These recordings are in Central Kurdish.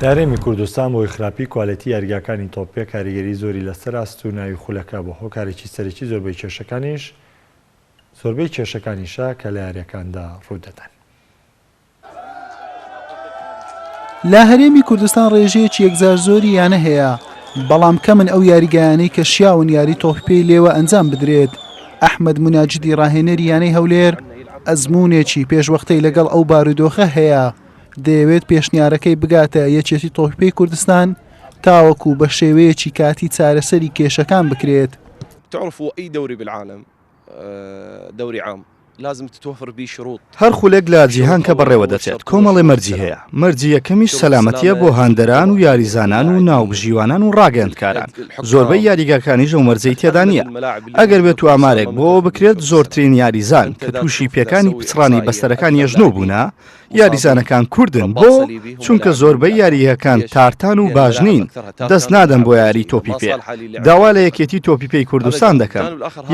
دارێمی کوردستان بۆ خراپی کواڵەتی یاریگاکانی تۆپێ کاریگەری زۆری لەسەر است و ناوی خولەکە بۆ هۆکارێکی سەرەکی زۆربەی کێشەکانیشە کە لە یاریەکاندا ڕوودەدەن. لە هەرێمی کوردستان ڕێژەیەکی یەکجار زۆری یانە هەیە، بەڵام کەمن ئەو یاریگایانەی کە شیاون یاری تۆپێی لێوە ئەنجام بدرێت. ئەحمەد موناجدی ڕاهێنەری یانەی هەولێر ئەزموونێکی پێشوەختەی لەگەڵ ئەو بارودۆخە هەیە، دەیەوێت پێشنیارەکەی بگاتە یەکێتی تۆپێی کوردستان تاوەکو بە شێوەیەکی کاتی چارەسەری کێشەکان بکرێت. تعرفوا أي دوري بالعالم دوري عام لازم تتوفر به شروط. هەر خولێک لە جیهان کە بەڕێوە دەچێت کۆمەڵی مەرجی هەیە. مەرجی یەکەمیش سەلامەتیە بۆ هاندەران و یاریزانان و ناوبژیوانان و ڕاگەندکاران. زۆربەی یاریگاکانیش ئەو مەرجەی تێدا نییە. ئەگەر بێت و ئامارێک بۆ بکرێت زۆرترین یاریزان کە تووشی پێکانی پچڕانی بەستەرەکان یەژنۆ بوونا یاریزانەکان کوردن بۆ چونکە زۆربەی یاریەکان تارتان و باش نین دەست نادەن بۆ یاری تۆپی پێ. داوا لە یەکێتی تۆپی پێی کوردستان دەکەن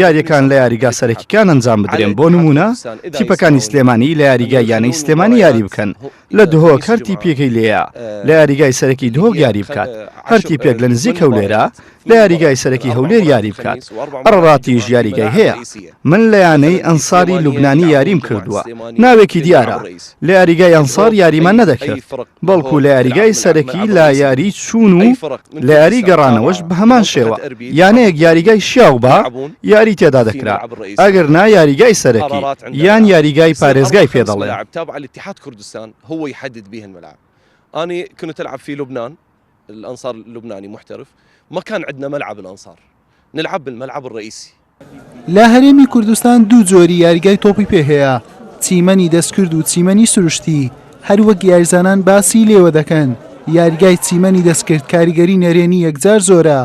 یاریەکان لە یاریگا سەرەکیەکان ئەنجام بدرێن بۆ نمونە تیپەکانی سلێمانی لە یاریگای یانەی سلێمانی یاری بکەن لە دهۆک هەر تیپێکەی لێیە لە یاریگای سەرەکی دهۆک یاری بکات هەر تیپێک لە نزیک هەولێرە لە یاریگای سەرەکی هەولێر یاری بکات. ئەڕڕاتیش یاریگای هەیە. من لە یانەی ئەنساری لوبنانی یاریم کردووە. ناوێکی دیارە لە یاریگای ئەنسار یاریمان نەدەکرد بەڵکو لە یاریگای سەرەکی لە یاری چوون و لە یاری گەڕانەوەش بە هەمان شێوە یانەیەک یاریگای شیاو بە یاری تێدا دەکرا ئەگەر نا یاریگای سەرەکی یان یاریگای پارێزگای پێدەڵێن. هو يحدد به الملعب. أنا كنت ألعب في لبنان الأنصار اللبناني محترف ما كان عندنا ملعب الأنصار نلعب بالملعب الرئيسي. لە هەرێمی کوردستان دوو جۆری یاریگای تۆپی پێ هەیە، چیمەنی دەستکرد و چیمەنی سروشتی. هەروەک یاریزانان باسی لێوە دەکەن یاریگای چیمەنی دەستکرد کاریگەری نەرێنی یەکجار زۆرە،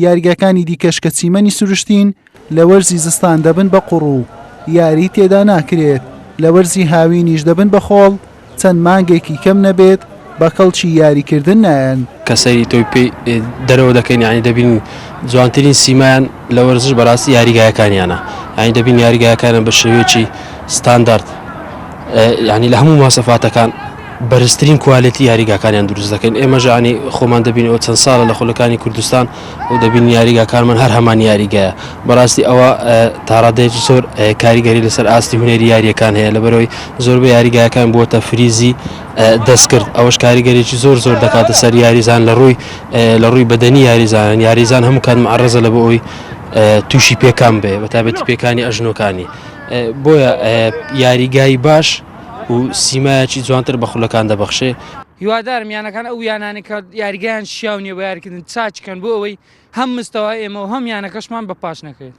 یاریگەکانی دیکەش کە چیمەنی سروشتین لە وەرزی زستان دەبن بە قوڕ و یاری تێدا ناکرێت، لە وەرزی هاوینیش دەبن بە خۆڵ چەند مانگێکی کەم نەبێت بە کەڵکی یاریکردن نایەن. کەسەری تۆپی دەرەوە دەکەین یانی دەبین جوانترین سیمایان لە وەرزش بەڕاستی یاریگایەکانیانە یانی دەبین یاریگایەکانە بە شێوەیەکی ستاندارد یعنی لە هەموو ماسەفاتەکان بەرزترین کوالیتی یاریگاکانیان دروست دەکەین. ئێمەژ ینی خۆمان دەبین ئەو چەند ساڵە لە خولەکانی کوردستان و دەبین یاریگاکانمان هەر هەمان یاریگایە. بەڕاستی ئەوە تاڕادەیەکی زۆر کاریگەری لەسەر ئاستی هونەری یاریەکان هەیە لەبەرەوەی زۆربەی یاریگایەکان بۆتە فریزی دەستکرد ئەوەش کاریگەرێکی زۆر دەکاتە سەر یاریزان لە ڕووی بەدەنی یاریزان هەموو کات معڕەزە لە بۆ ئەوی تووشی پێکان بێ بە تایبەتی پێکانی ئەژنۆکانی. بۆیە یاریگای باش و سیمایەکی جوانتر بە خولەکان دەبەخشێ. هیوادارم یانەکان ئەو یانانی کە یاریگایان شیاونیە بە یاریکردن چاچکەن بۆ ئەوەی هەم مستەوای ئێمە و هەم یانەکەشمان بە پاش نەکەێت.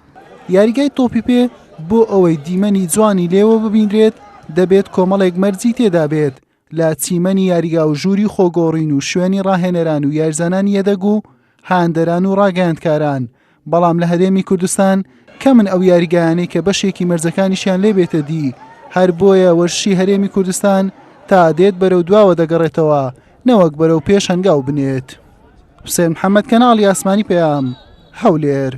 یاریگای تۆپی پێ بۆ ئەوەی دیمەنی جوانی لێوە ببینرێت دەبێت کۆمەڵێک مەرجی تێدا بێت لە چیمەنی یاریگا و ژووری خۆگۆڕین و شوێنی ڕاهێنەران و یارزانانی یەدەگ و هاندەران و ڕاگەیاندکاران. بەڵام لە هەرێمی کوردستان کەمن ئەو یاریگایانەی کە بەشێکی مەرجەکانیشیان لێ بێتە دی، هەر بۆیە وەرشی هەرێمی کوردستان تا دێت بەرەو دواوە دەگەڕێتەوە نەوەک بەرەو پێش هەنگاو بنێت. حوسێن محەممەد کەناڵی ئاسمانی پێیام هەولێر.